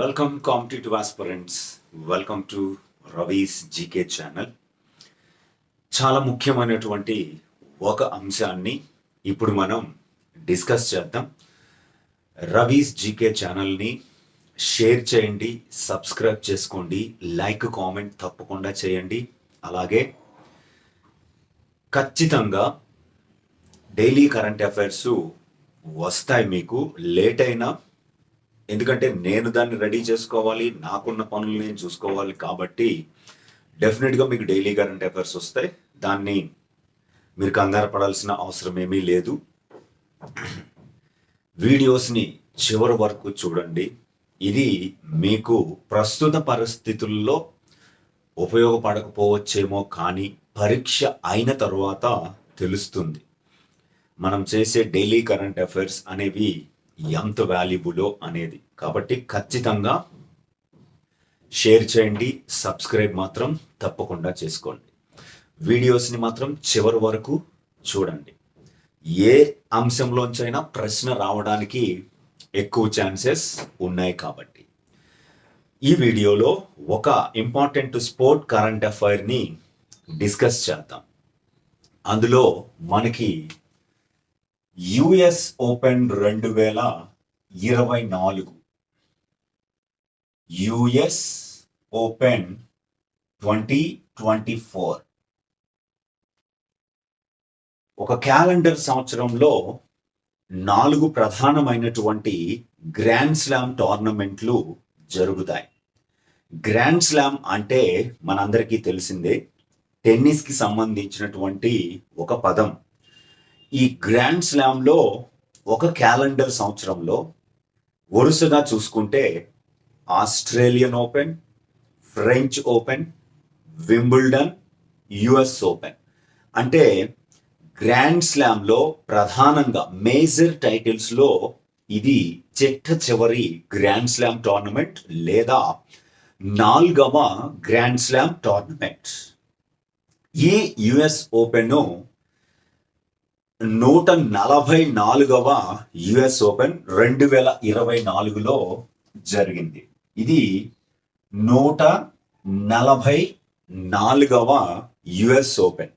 Welcome competitive aspirants. Welcome to Ravi's GK channel. చాలా ముఖ్యమైనటువంటి ఒక అంశాన్ని ఇప్పుడు మనం డిస్కస్ చేద్దాం. రవీస్ జీకే ఛానల్ని షేర్ చేయండి, సబ్స్క్రైబ్ చేసుకోండి, లైక్ కామెంట్ తప్పకుండా చేయండి. అలాగే ఖచ్చితంగా డైలీ కరెంట్ అఫైర్స్ వస్తాయి మీకు, లేట్ అయినా, ఎందుకంటే నేను దాన్ని రెడీ చేసుకోవాలి, నాకున్న పనులు నేను చూసుకోవాలి. కాబట్టి డెఫినెట్గా మీకు డైలీ కరెంట్ అఫైర్స్ వస్తాయి. దాన్ని మీరు కంగారు పడాల్సిన అవసరం ఏమీ లేదు. వీడియోస్ని చివరి వరకు చూడండి. ఇది మీకు ప్రస్తుత పరిస్థితుల్లో ఉపయోగపడకపోవచ్చేమో, కానీ పరీక్ష అయిన తర్వాత తెలుస్తుంది మనం చేసే డైలీ కరెంట్ అఫైర్స్ అనేవి ఎంత వాల్యుబులో అనేది. కాబట్టి ఖచ్చితంగా షేర్ చేయండి, సబ్స్క్రైబ్ మాత్రం తప్పకుండా చేసుకోండి. వీడియోస్ని మాత్రం చివరి వరకు చూడండి. ఏ అంశంలోంచైనా ప్రశ్న రావడానికి ఎక్కువ ఛాన్సెస్ ఉన్నాయి. కాబట్టి ఈ వీడియోలో ఒక ఇంపార్టెంట్ స్పోర్ట్ కరెంట్ అఫైర్ని డిస్కస్ చేద్దాం. అందులో మనకి యుఎస్ ఓపెన్ 2024, యుఎస్ ఓపెన్ 2024 ఒక క్యాలెండర్ సంవత్సరంలో 4 ప్రధానమైనటువంటి గ్రాండ్ స్లామ్ టోర్నమెంట్లు జరుగుతాయి. గ్రాండ్ స్లామ్ అంటే మనందరికీ తెలిసిందే, టెన్నిస్కి సంబంధించినటువంటి ఒక పదం. ఈ గ్రాండ్ స్లామ్లో ఒక క్యాలెండర్ సంవత్సరంలో వరుసగా చూసుకుంటే Australian open, French open, Wimbledon, US open, అంటే గ్రాండ్ స్లామ్లో ప్రధానంగా మేజర్ టైటిల్స్లో ఇది చివరి గ్రాండ్ స్లామ్ టోర్నమెంట్ లేదా 4వ గ్రాండ్ స్లామ్ టోర్నమెంట్. ఈ యుఎస్ ఓపెన్ 144వ యుఎస్ ఓపెన్ 2024లో జరిగింది. ఇది 144వ యుఎస్ ఓపెన్.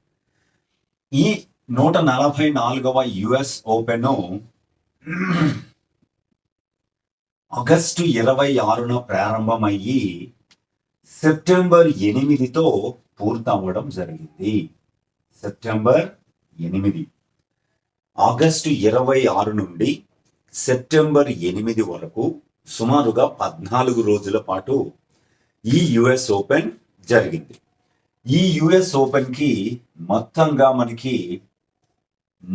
ఈ 144వ యుఎస్ ఓపెన్ ఆగస్టు 26న ప్రారంభమయ్యి సెప్టెంబర్ 8తో పూర్తవడం జరిగింది. సెప్టెంబర్ 8, ఆగస్టు 26 నుండి సెప్టెంబర్ 8 వరకు సుమారుగా 14 రోజుల పాటు ఈ యుఎస్ ఓపెన్ జరిగింది. ఈ యుఎస్ ఓపెన్కి మొత్తంగా మనకి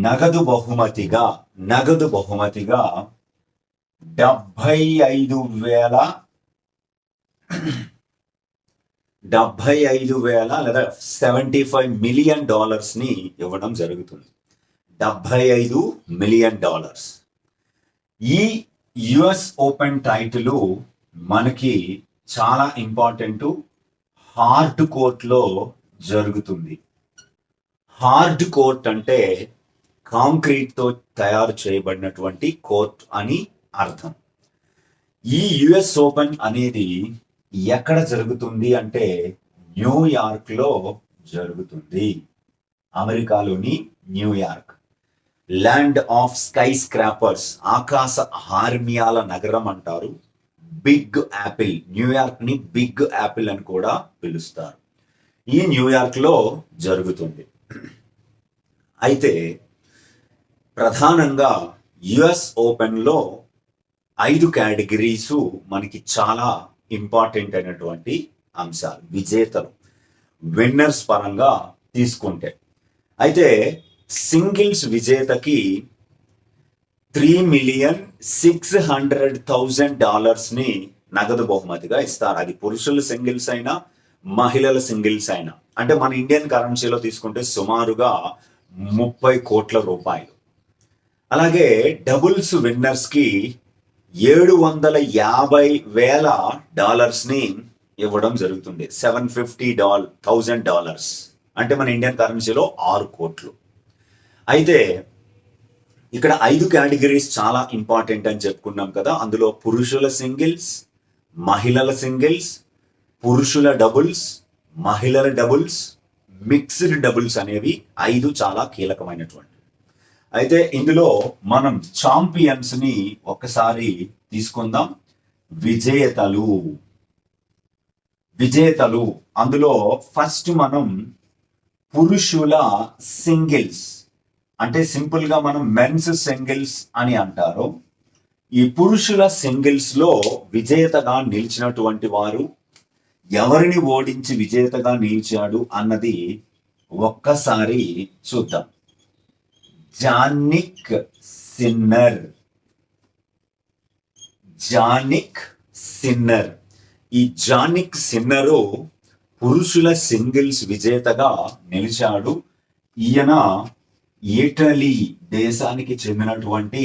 నగదు బహుమతిగా 75,000 లేదా $75 మిలియన్ ఇవ్వడం జరుగుతుంది. $75 మిలియన్. ఈ యుఎస్ ఓపెన్ టైటిల్ మనకి చాలా ఇంపార్టెంట్. హార్డ్ కోర్ట్లో జరుగుతుంది. హార్డ్ కోర్ట్ అంటే కాంక్రీట్తో తయారు చేయబడినటువంటి కోర్ట్ అని అర్థం. ఈ యుఎస్ ఓపెన్ అనేది ఎక్కడ జరుగుతుంది అంటే న్యూయార్క్లో జరుగుతుంది. అమెరికాలోని New York, land of sky scrapers, ఆకాశ హార్మ్యాల నగరం అంటారు. బిగ్ యాపిల్, న్యూయార్క్ ని బిగ్ యాపిల్ అని కూడా పిలుస్తారు. ఈ న్యూయార్క్ లో జరుగుతుంది. అయితే ప్రధానంగా యుఎస్ ఓపెన్ లో 5 కేటగిరీస్ మనకి చాలా ఇంపార్టెంట్ అయినటువంటి అంశాలు, విజేతలు, విన్నర్స్ పరంగా తీసుకుంటే. అయితే సింగిల్స్ విజేతకి $3,600,000 నగదు బహుమతిగా ఇస్తారు. అది పురుషుల సింగిల్స్ అయినా మహిళల సింగిల్స్ అయినా. అంటే మన ఇండియన్ కరెన్సీలో తీసుకుంటే సుమారుగా 30 కోట్ల రూపాయలు. అలాగే డబుల్స్ విన్నర్స్ కి $750,000 ఇవ్వడం జరుగుతుంది. $750,000 అంటే మన ఇండియన్ కరెన్సీలో 6 కోట్లు. అయితే ఇక్కడ 5 కేటగిరీస్ చాలా ఇంపార్టెంట్ అని చెప్పుకున్నాం కదా. అందులో పురుషుల సింగిల్స్, మహిళల సింగిల్స్, పురుషుల డబుల్స్, మహిళల డబుల్స్, మిక్స్డ్ డబుల్స్ అనేవి 5 చాలా కీలకమైనటువంటి. అయితే ఇందులో మనం ఛాంపియన్స్ ని ఒకసారి తీసుకుందాం. విజేతలు అందులో ఫస్ట్ మనం పురుషుల సింగిల్స్, అంటే సింపుల్ గా మనం మెన్స్ సింగిల్స్ అని అంటారు. ఈ పురుషుల సింగిల్స్ లో విజేతగా నిలిచినటువంటి వారు, ఎవరిని ఓడించి విజేతగా నిలిచాడు అన్నది ఒక్కసారి చూద్దాం. Jannik sinner. ఈ జానిక్ సిన్నరు పురుషుల సింగిల్స్ విజేతగా నిలిచాడు. ఈయన ఇటలీ దేశానికి చెందినటువంటి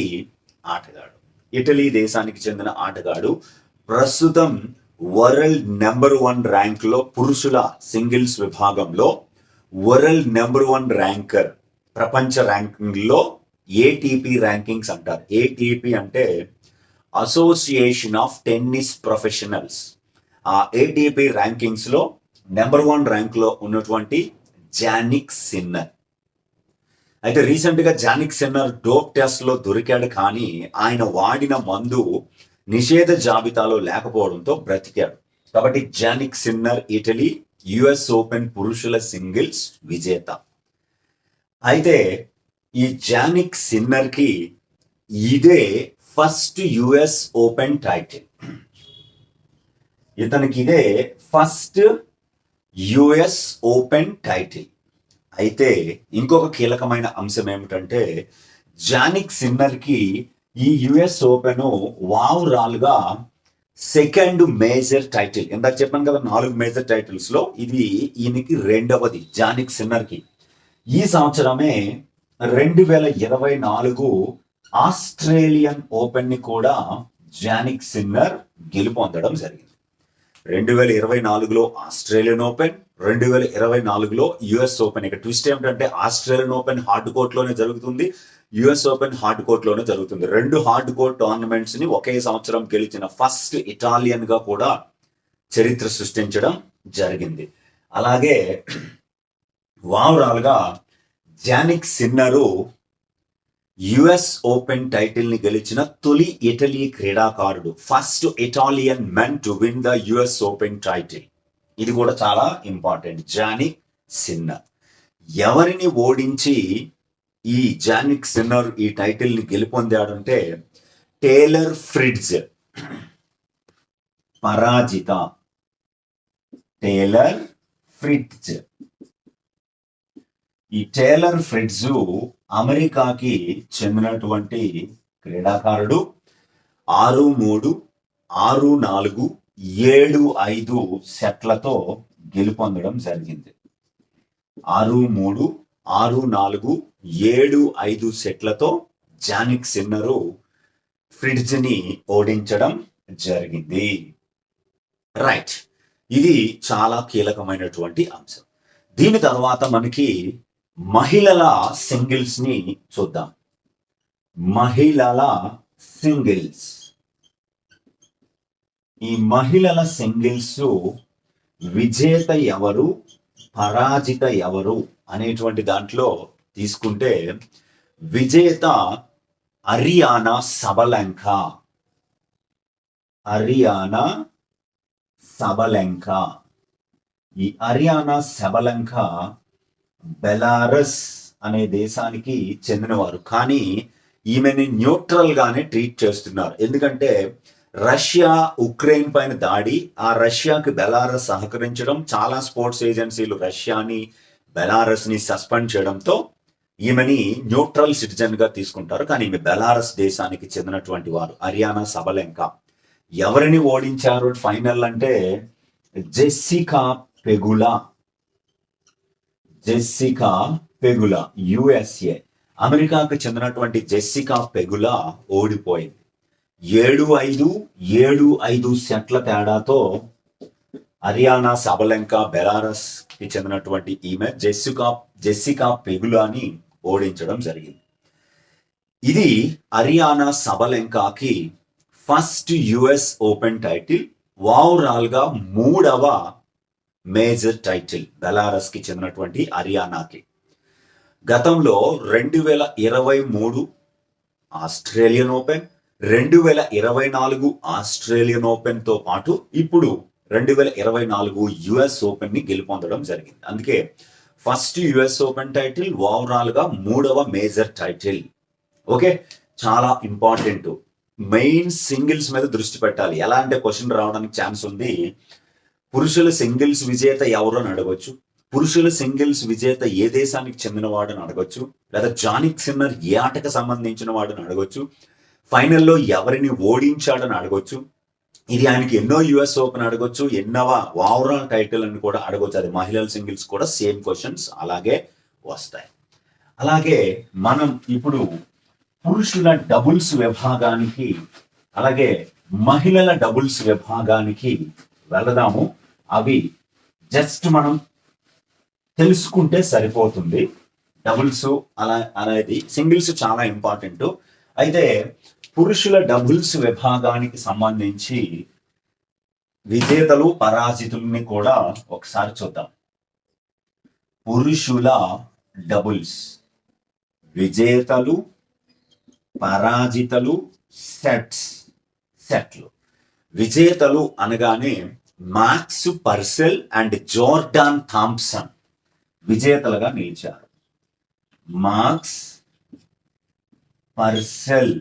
ఆటగాడు. ప్రస్తుతం వరల్డ్ నెంబర్ 1 ర్యాంక్ లో పురుషుల సింగిల్స్ విభాగంలో వరల్డ్ నెంబర్ 1 ర్యాంకర్, ప్రపంచ ర్యాంకింగ్ లో ఏటీపీ ర్యాంకింగ్స్ అంటారు. ఏటీపీ అంటే అసోసియేషన్ ఆఫ్ టెన్నిస్ ప్రొఫెషనల్స్. ఆ ఏటీపీ ర్యాంకింగ్స్ లో నెంబర్ 1 ర్యాంక్ లో ఉన్నటువంటి జానిక్ సిన్నర్. అయితే రీసెంట్ గా జానిక్ సిన్నర్ డోప్ టెస్ట్ లో దొరికాడు, కానీ ఆయన వాడిన మందు నిషేధ జాబితాలో లేకపోవడంతో బ్రతికాడు. కాబట్టి Jannik sinner Italy US open పురుషుల సింగిల్స్ విజేత. అయితే ఈ జానిక్ సిన్నర్ కి ఇదే ఫస్ట్ యుఎస్ ఓపెన్ టైటిల్. ఇతనికి ఇదే ఫస్ట్ యుఎస్ ఓపెన్ టైటిల్. అయితే ఇంకొక కీలకమైన అంశం ఏమిటంటే జానిక్ సిన్నర్ కి ఈ యుఎస్ ఓపెన్ వావరాలుగా సెకండ్ మేజర్ టైటిల్. ఇందాక చెప్పాను కదా 4 మేజర్ టైటిల్స్ లో ఇది ఈయనకి రెండవది జానిక్ సిన్నర్ కి. ఈ సంవత్సరమే 2024 ఆస్ట్రేలియన్ ఓపెన్ ని కూడా జానిక్ సిన్నర్ గెలుపొందడం జరిగింది. 2024లో ఆస్ట్రేలియన్ ఓపెన్, 2024లో యుఎస్ ఓపెన్. ఇక ట్విస్ట్ ఏమిటంటే ఆస్ట్రేలియన్ ఓపెన్ హార్డ్ కోర్ట్ లోనే జరుగుతుంది, యుఎస్ ఓపెన్ హార్డ్ కోర్ట్ లోనే జరుగుతుంది. 2 హార్డ్ కోర్ట్ టోర్నమెంట్స్ ని ఒకే సంవత్సరం గెలిచిన ఫస్ట్ ఇటాలియన్ గా కూడా చరిత్ర సృష్టించడం జరిగింది. అలాగే ఓవరాల్ గా జానిక్ సిన్నరు యుఎస్ ఓపెన్ టైటిల్ ని గెలిచిన తొలి ఇటలీ క్రీడాకారుడు, first Italian men to win the US Open title. ఇది కూడా చాలా ఇంపార్టెంట్. జానిక్ సిన్నర్ ఎవరిని ఓడించి ఈ జానిక్ సిన్నర్ ఈ టైటిల్ ని గెలుపొందాడంటే టేలర్ ఫ్రిడ్జ్ పరాజిత. ఈ టేలర్ ఫ్రిడ్జ్ అమెరికాకి చెందినటువంటి క్రీడాకారుడు. 6-3, 6-4, 7-5 సెట్లతో గెలుపొందడం జరిగింది. 6-3, 6-4, 7-5 సెట్లతో జానిక్ సిన్నరు ఫ్రిడ్జ్ ని ఓడించడం జరిగింది. రైట్, ఇది చాలా కీలకమైనటువంటి అంశం. దీని తర్వాత మనకి మహిళల సింగిల్స్ ని చూద్దాం. మహిళల సింగిల్స్, ఈ మహిళల సింగిల్స్ విజేత ఎవరు, పరాజిత ఎవరు అనేటువంటి దాంట్లో తీసుకుంటే విజేత అరియానా సబలెంకా. ఈ అరియానా సబలెంకా బెలారస్ అనే దేశానికి చెందినవారు, కానీ ఈమెని న్యూట్రల్ గానే ట్రీట్ చేస్తున్నారు. ఎందుకంటే రష్యా ఉక్రెయిన్ పైన దాడి, ఆ రష్యాకి బెలారస్ సహకరించడం, చాలా స్పోర్ట్స్ ఏజెన్సీలు రష్యాని బెలారస్ ని సస్పెండ్ చేయడంతో ఈమెని న్యూట్రల్ సిటిజన్ గా తీసుకుంటారు. కానీ ఈమె బెలారస్ దేశానికి చెందినటువంటి వారు. అరియానా సబలెంకా ఎవరిని ఓడించారు ఫైనల్ అంటే జెస్సికా పెగులా యుఎస్ఏ, అమెరికాకు చెందినటువంటి జెస్సికా పెగులా ఓడిపోయింది. 7-5, 7-5 సెట్ల తేడాతో అరియానా సబలెంకా బెలారస్ కి చెందినటువంటి ఈమె జెస్సికా పెగులాని ఓడించడం జరిగింది. ఇది అరియానా సబలెంకాకి first US Open title. Overall గా 3వ మేజర్ టైటిల్ బెలారస్ కి చెందినటువంటి హర్యానాకి. గతంలో 2023 ఆస్ట్రేలియన్ ఓపెన్, 2024 ఆస్ట్రేలియన్ ఓపెన్ తో పాటు ఇప్పుడు 2024 యుఎస్ ఓపెన్ ని గెలుపొందడం జరిగింది. అందుకే first US Open title, overall గా 3వ మేజర్ టైటిల్. ఓకే, చాలా ఇంపార్టెంట్. మెయిన్ సింగిల్స్ మీద దృష్టి పెట్టాలి. ఎలా అంటే క్వశ్చన్ రావడానికి ఛాన్స్ ఉంది. పురుషుల సింగిల్స్ విజేత ఎవరు అని అడగొచ్చు, పురుషుల సింగిల్స్ విజేత ఏ దేశానికి చెందినవాడు అని అడగొచ్చు, లేదా జానిక్ సిన్నర్ ఏ ఆటకు సంబంధించిన వాడు అని అడగొచ్చు, ఫైనల్లో ఎవరిని ఓడించాడని అడగొచ్చు. ఇది ఆయనకి ఎన్నో యుఎస్ ఓపెన్ అడగొచ్చు, ఎన్నవ ఓవరాల్ టైటిల్ అని కూడా అడగొచ్చు. అది మహిళల సింగిల్స్ కూడా సేమ్ క్వశ్చన్స్ అలాగే వస్తాయి. అలాగే మనం ఇప్పుడు పురుషుల డబుల్స్ విభాగానికి అలాగే మహిళల డబుల్స్ విభాగానికి వెళదాము. అవి జస్ట్ మనం తెలుసుకుంటే సరిపోతుంది. డబుల్స్ అనేది, సింగిల్స్ చాలా ఇంపార్టెంట్. అయితే పురుషుల డబుల్స్ విభాగానికి సంబంధించి విజేతలు పరాజితుల్ని కూడా ఒకసారి చూద్దాం. పురుషుల డబుల్స్ విజేతలు పరాజితలు సెట్లు. విజేతలు అనగానే Max Purcell and Jordan Thompson విజేతలుగా నిలిచారు. Max Purcell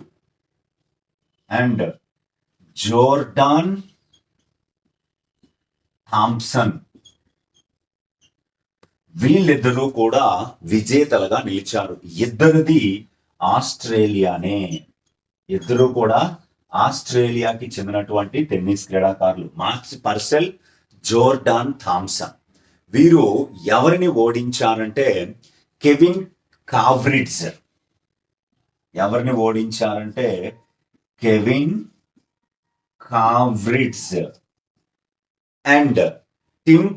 and Jordan Thompson వీళ్ళిద్దరూ కూడా విజేతలుగా నిలిచారు. ఇద్దరిది ఆస్ట్రేలియానే. ఇద్దరు కూడా ఆస్ట్రేలియాకి చెందినటువంటి టెన్నిస్ క్రీడాకారులు, మాక్స్ పర్సెల్, జోర్డాన్ థాంప్సన్. వీరు ఎవరిని ఓడించారంటే కెవిన్ కావ్రిడ్జ్. ఎవరిని ఓడించారంటే కెవిన్ కావ్రిడ్జ్ అండ్ టిమ్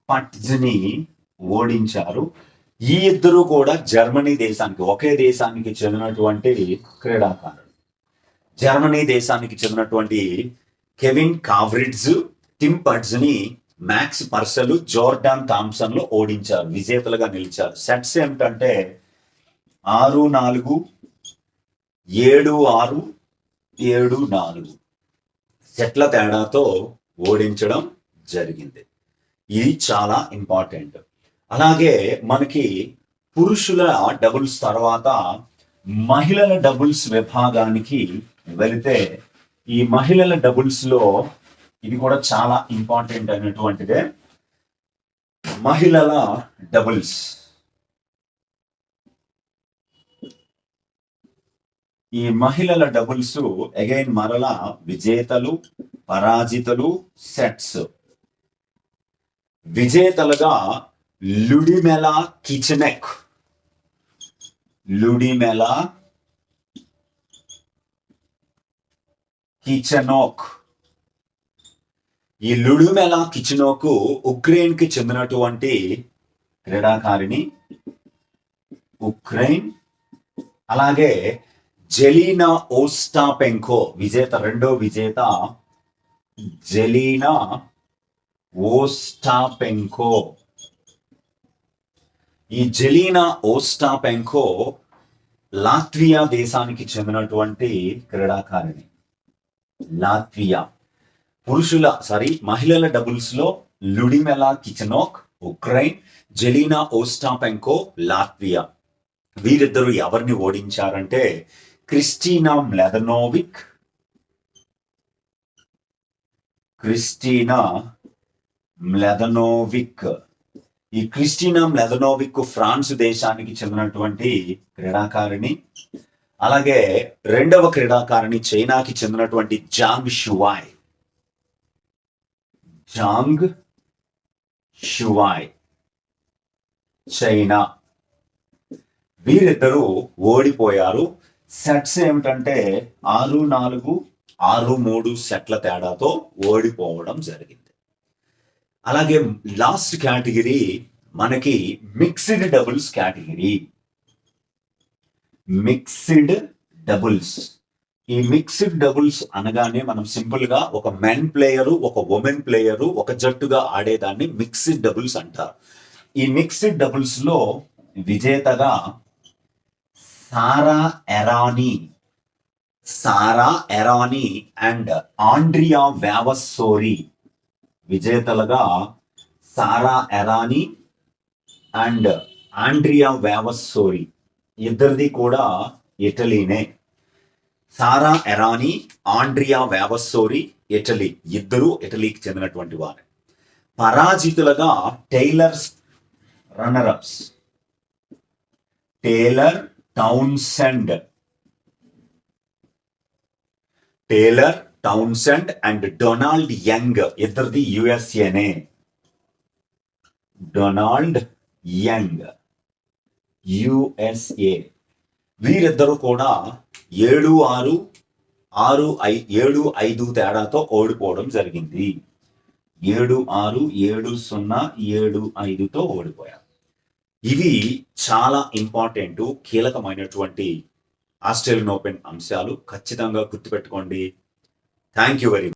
పట్జ్ని ఓడించారు. ఈ ఇద్దరు కూడా జర్మనీ దేశానికి, ఒకే దేశానికి చెందినటువంటి క్రీడాకారులు. జర్మనీ దేశానికి చెందినటువంటి కెవిన్ కావ్రిడ్జ్, టిమ్ పట్జ్ని మాక్స్ పర్సెల్, జోర్డాన్ థాంప్సన్ లో ఓడించారు, విజేతలుగా నిలిచారు. సెట్స్ ఏమిటంటే 6-4, 7-6, 7-4 సెట్ల తేడాతో ఓడించడం జరిగింది. ఇది చాలా ఇంపార్టెంట్. అలాగే మనకి పురుషుల డబుల్స్ తర్వాత మహిళల డబుల్స్ విభాగానికి వెళితే, ఈ మహిళల డబుల్స్ లో ఇది కూడా చాలా ఇంపార్టెంట్ అయినటువంటిదే. మహిళల డబుల్స్, ఈ మహిళల డబుల్స్ అగైన్ మరలా విజేతలు పరాజితలు సెట్స్. విజేతలుగా లుడిమెలా కిచెనోక్. ఈ లుడిమెలా కిచెనోక్ ఉక్రెయిన్ కి చెందినటువంటి క్రీడాకారిణి, ఉక్రెయిన్. అలాగే జెలీనా ఓస్టాపెంకో విజేత, రెండో విజేత జెలీనా ఓస్టాపెంకో. ఈ జెలీనా ఓస్టాపెంకో లాత్వియా దేశానికి చెందినటువంటి క్రీడాకారిణి. లాత్వియా. మహిళల డబుల్స్ లో లుడిమెలా కిచెనోక్ ఉక్రెయిన్, జెలీనా ఓస్టాపెంకో లాత్వియా. వీరిద్దరూ ఎవరిని ఓడించారంటే క్రిస్టినా మ్లెదనోవిక్ ఈ క్రిస్టినా మ్లెదనోవిక్ ఫ్రాన్స్ దేశానికి చెందినటువంటి క్రీడాకారిణి. అలాగే రెండవ క్రీడాకారిణి చైనాకి చెందినటువంటి జాంగ్ షువాయ్, చైనా. వీరిద్దరూ ఓడిపోయారు. సెట్స్ ఏమిటంటే 6-4, 6-3 సెట్ల తేడాతో ఓడిపోవడం జరిగింది. అలాగే లాస్ట్ కేటగిరీ మనకి mixed doubles category. Mixed doubles ఈ మిక్స్డ్ డబుల్స్ అనగానే మనం సింపుల్ గా ఒక మెన్ ప్లేయరు ఒక ఉమెన్ ప్లేయరు ఒక జట్టుగా ఆడేదాన్ని మిక్స్డ్ డబుల్స్ అంటారు. ఈ మిక్స్డ్ డబుల్స్ లో విజేతగా సారా ఎరానీ అండ్ ఆండ్రియా వ్యావస్సోరి, విజేతలుగా సారా ఎరానీ అండ్ ఆండ్రియా వ్యావస్సోరి, ఇద్దరిది కూడా ఇటలీనే. సారా ఎరానీ, ఆండ్రియా వ్యావస్సోరి ఇటలీ, ఇద్దరు ఇటలీకి చెందినటువంటి వారు. పరాజితులుగా Taylor runners up Taylor Townsend and Donald Young, ఇద్దరిది యుఎస్ఏనే. డొనాల్డ్ యంగ్ యుఎస్ఏ, వీరిద్దరూ కూడా 7-6, 7-5 తేడాతో ఓడిపోవడం జరిగింది. 7-6, 7-0, 7-5తో ఓడిపోయారు. ఇవి చాలా ఇంపార్టెంట్, కీలకమైనటువంటి ఆస్ట్రేలియన్ ఓపెన్ అంశాలు. ఖచ్చితంగా గుర్తుపెట్టుకోండి. Thank you very much.